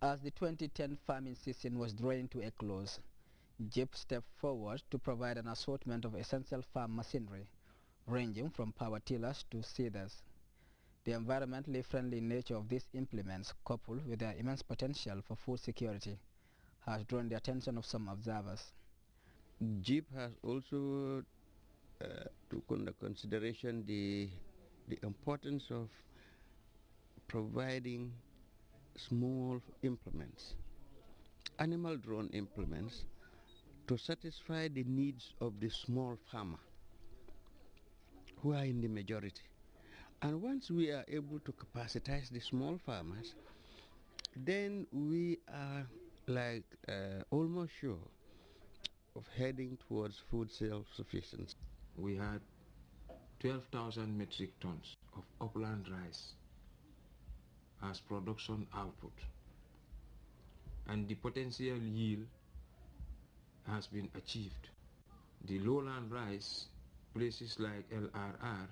As the 2010 farming season was drawing to a close, JIP stepped forward to provide an assortment of essential farm machinery, ranging from power tillers to seeders. The environmentally friendly nature of these implements, coupled with their immense potential for food security, has drawn the attention of some observers. JIP has also took under consideration the importance of providing small implements, animal drawn implements, to satisfy the needs of the small farmer who are in the majority. And once we are able to capacitize the small farmers, then we are like almost sure of heading towards food self-sufficiency. We had 12,000 metric tons of upland rice as production output, and the potential yield has been achieved. The lowland rice, places like LRR,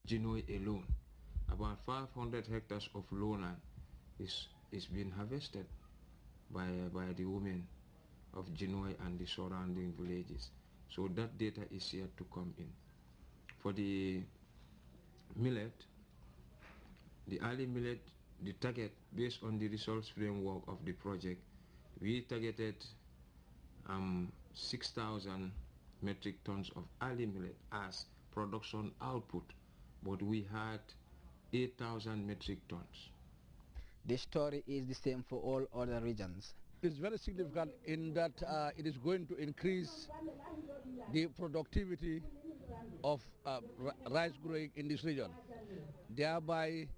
Genoa alone, about 500 hectares of lowland is being harvested by the women of Genoa and the surrounding villages. So that data is yet to come in. For the millet, the early millet, the target based on the results framework of the project, we targeted 6,000 metric tons of early millet as production output, but we had 8,000 metric tons. The story is the same for all other regions. It is very significant in that it is going to increase the productivity of rice growing in this region, thereby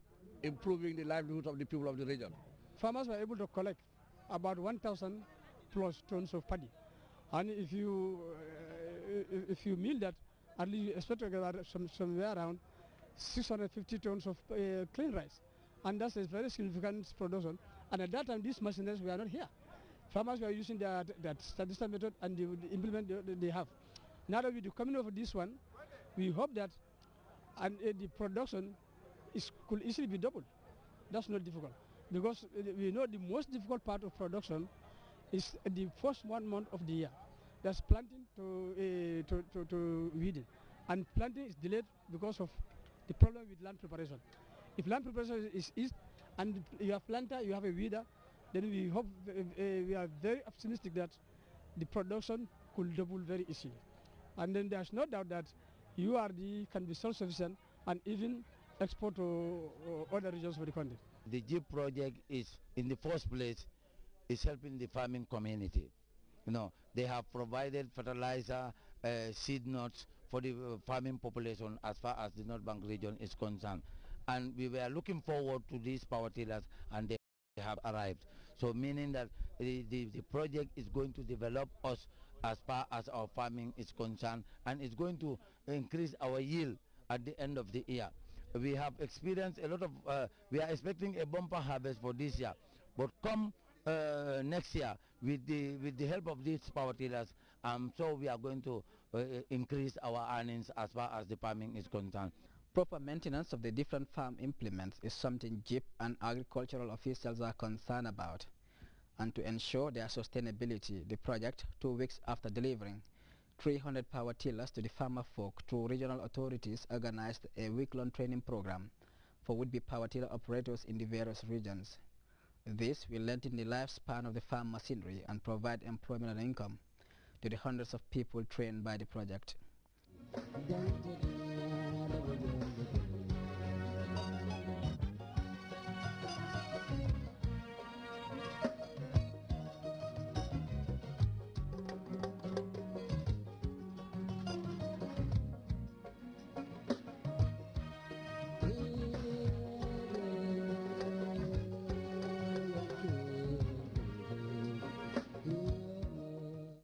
improving the livelihood of the people of the region. Farmers were able to collect about 1,000 plus tons of paddy, and if you mill that, at least you expect to get somewhere around 650 tons of clean rice, and that's a very significant production. And at that time, these machines were not here. Farmers were using that statistical method and the implement they have. Now that with the coming of this one, we hope that the production could easily be doubled. That's not difficult, because we know the most difficult part of production is the first 1 month of the year. That's planting to weeding, and planting is delayed because of the problem with land preparation. If land preparation is eased and you have planter, you have a weeder, then we hope, we are very optimistic that the production could double very easily. And then there's no doubt that URD can be self-sufficient and even export to other regions of the country. The JIP project is, in the first place, is helping the farming community. You know, they have provided fertilizer, seed nuts for the farming population as far as the North Bank region is concerned. And we were looking forward to these power tillers, and they have arrived. So meaning that the project is going to develop us as far as our farming is concerned, and it's going to increase our yield at the end of the year. We have experienced a lot of, we are expecting a bumper harvest for this year, but come next year, with the help of these power tillers, so we are going to increase our earnings as far as the farming is concerned. Proper maintenance of the different farm implements is something JIP and agricultural officials are concerned about. And to ensure their sustainability, the project, 2 weeks after delivering 300 power tillers to the farmer folk through regional authorities, organized a week-long training program for would-be power tiller operators in the various regions. This will lengthen the lifespan of the farm machinery and provide employment and income to the hundreds of people trained by the project.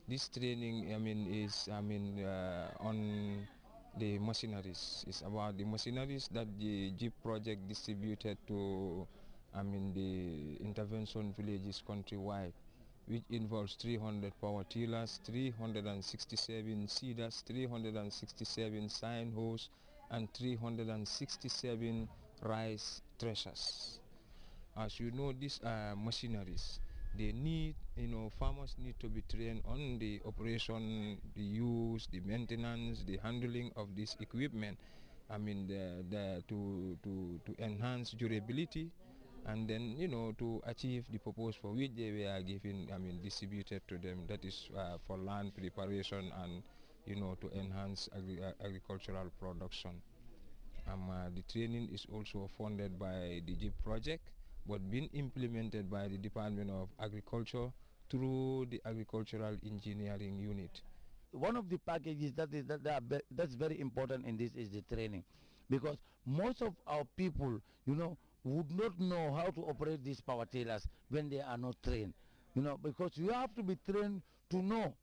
This training, is on the machineries. It's about the machineries that the JIP project distributed to, the intervention villages countrywide, which involves 300 power tillers, 367 seeders, 367 sign hoes, and 367 rice threshers. As you know, these are machineries. They need, farmers need to be trained on the operation, the use, the maintenance, the handling of this equipment. I mean, to enhance durability, and then, to achieve the purpose for which they were given, distributed to them. That is for land preparation and, to enhance agricultural production. The training is also funded by the JIP project, but being implemented by the Department of Agriculture through the Agricultural Engineering Unit. One of the packages that's very important in this is the training, because most of our people, would not know how to operate these power tillers when they are not trained. Because you have to be trained to know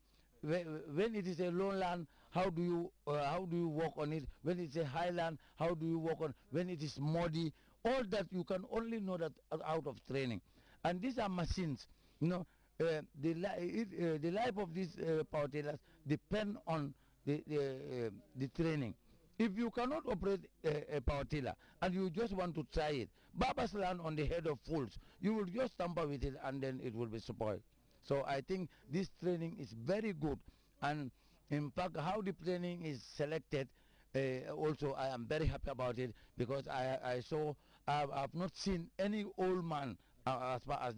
when it is a lowland, how do you work on it? When it's a highland, how do you work on? When it is muddy, all that you can only know that out of training. And these are machines, the life of these power tillers depend on the training. If you cannot operate a power tiller and you just want to try it, Babas land on the head of fools, you will just tamper with it and then it will be spoiled. So I think this training is very good, and in fact how the training is selected, also I am very happy about it, because I've not seen any old man as far as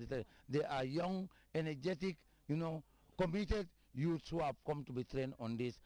they are young, energetic, committed youths who have come to be trained on this.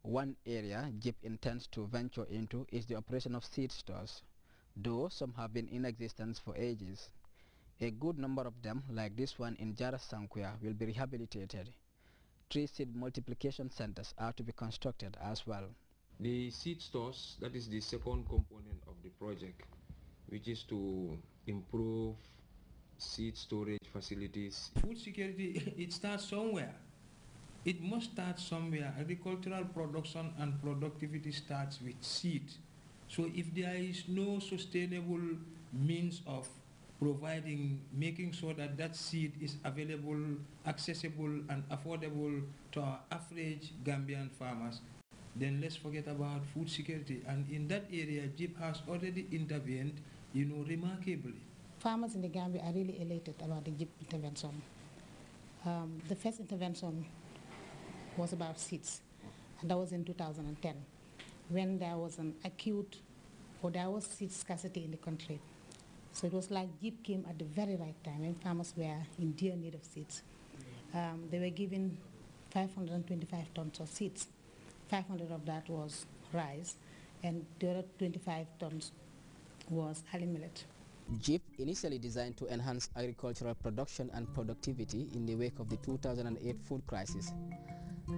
One area JIP intends to venture into is the operation of seed stores, though some have been in existence for ages. A good number of them, like this one in Jara Sankuya, will be rehabilitated. 3 seed multiplication centers are to be constructed as well. The seed stores, that is the second component of the project, which is to improve seed storage facilities. Food security, it starts somewhere. It must start somewhere. Agricultural production and productivity starts with seed. So if there is no sustainable means of making sure that that seed is available, accessible and affordable to our average Gambian farmers, then let's forget about food security. And in that area, JIP has already intervened, remarkably. Farmers in the Gambia are really elated about the JIP intervention. The first intervention was about seeds, and that was in 2010, when there was there was seed scarcity in the country. So it was like JIP came at the very right time when farmers were in dear need of seeds. They were given 525 tons of seeds. 500 of that was rice, and the other 25 tons was barley millet. JIP, initially designed to enhance agricultural production and productivity in the wake of the 2008 food crisis,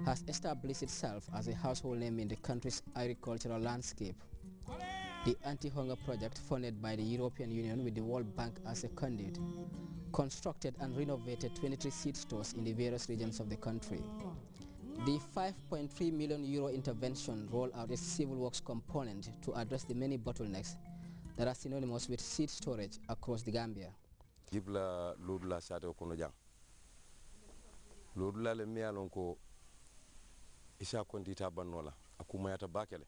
has established itself as a household name in the country's agricultural landscape. The anti-hunger project, funded by the European Union with the World Bank as a conduit, constructed and renovated 23 seed stores in the various regions of the country. The €5.3 million intervention rolled out a civil works component to address the many bottlenecks that are synonymous with seed storage across the Gambia. Jibla lodula sate kono jang. Lodula le miyalon ko isa kontita bannola akumayata bakele.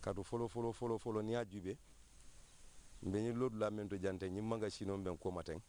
Kadu folo ni ajube. Mbeni lodula mento jante nyimanga sino mben ko maten.